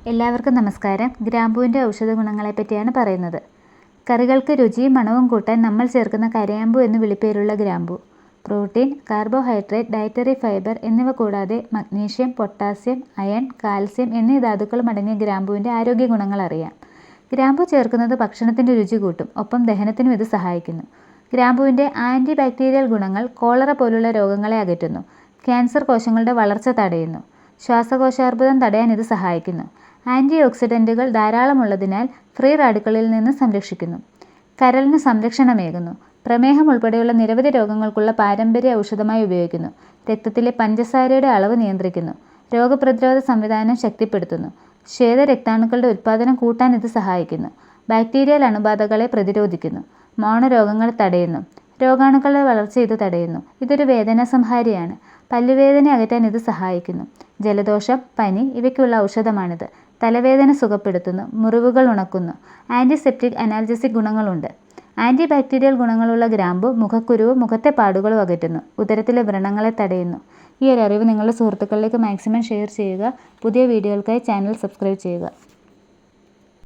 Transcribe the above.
എല്ലാവർക്കും നമസ്കാരം. ഗ്രാമ്പൂവിൻ്റെ ഔഷധ ഗുണങ്ങളെപ്പറ്റിയാണ് പറയുന്നത്. കറികൾക്ക് രുചിയും മണവും കൂട്ടാൻ നമ്മൾ ചേർക്കുന്ന കരയാമ്പൂ എന്ന് വിളിപ്പേരുള്ള ഗ്രാമ്പൂ. പ്രോട്ടീൻ, കാർബോഹൈഡ്രേറ്റ്, ഡയറ്ററി ഫൈബർ എന്നിവ കൂടാതെ മഗ്നീഷ്യം, പൊട്ടാസ്യം, അയൺ, കാൽസ്യം എന്നീ ധാതുക്കളും അടങ്ങിയ ഗ്രാമ്പൂവിൻ്റെ ആരോഗ്യ ഗുണങ്ങൾ അറിയാം. ഗ്രാമ്പൂ ചേർക്കുന്നത് ഭക്ഷണത്തിൻ്റെ രുചി കൂട്ടും, ഒപ്പം ദഹനത്തിനും ഇത് സഹായിക്കുന്നു. ഗ്രാമ്പൂവിൻ്റെ ആൻറ്റി ബാക്ടീരിയൽ ഗുണങ്ങൾ കോളറ പോലുള്ള രോഗങ്ങളെ അകറ്റുന്നു, ക്യാൻസർ കോശങ്ങളുടെ വളർച്ച തടയുന്നു, ശ്വാസകോശാർബുദം തടയാൻ ഇത് സഹായിക്കുന്നു. ആൻറ്റി ഓക്സിഡൻറ്റുകൾ ധാരാളമുള്ളതിനാൽ ഫ്രീ റാഡിക്കളിൽ നിന്ന് സംരക്ഷിക്കുന്നു. കരളിന് സംരക്ഷണമേകുന്നു. പ്രമേഹം ഉൾപ്പെടെയുള്ള നിരവധി രോഗങ്ങൾക്കുള്ള പാരമ്പര്യ ഔഷധമായി ഉപയോഗിക്കുന്നു. രക്തത്തിലെ പഞ്ചസാരയുടെ അളവ് നിയന്ത്രിക്കുന്നു. രോഗപ്രതിരോധ സംവിധാനം ശക്തിപ്പെടുത്തുന്നു. ശ്വേതരക്താണുക്കളുടെ ഉത്പാദനം കൂട്ടാൻ ഇത് സഹായിക്കുന്നു. ബാക്ടീരിയൽ അണുബാധകളെ പ്രതിരോധിക്കുന്നു. മോണരോഗങ്ങൾ തടയുന്നു. രോഗാണുക്കളുടെ വളർച്ച ഇത് തടയുന്നു. ഇതൊരു വേദനാസംഹാരിയാണ്. പല്ലുവേദന അകറ്റാൻ ഇത് സഹായിക്കുന്നു. ജലദോഷം, പനി ഇവയ്ക്കുള്ള ഔഷധമാണിത്. തലവേദന സുഖപ്പെടുത്തുന്നു. മുറിവുകൾ ഉണക്കുന്നു. ആൻറ്റിസെപ്റ്റിക്, അനാൽജസിക് ഗുണങ്ങളുണ്ട്. ആൻറ്റി ബാക്ടീരിയൽ ഗുണങ്ങളുള്ള ഗ്രാമ്പു മുഖക്കുരുവും മുഖത്തെ പാടുകളും അകറ്റുന്നു. ഉദരത്തിലെ വ്രണങ്ങളെ തടയുന്നു. ഈ ഒരു അറിവ് നിങ്ങളുടെ സുഹൃത്തുക്കളിലേക്ക് മാക്സിമം ഷെയർ ചെയ്യുക. പുതിയ വീഡിയോകൾക്കായി ചാനൽ സബ്സ്ക്രൈബ് ചെയ്യുക.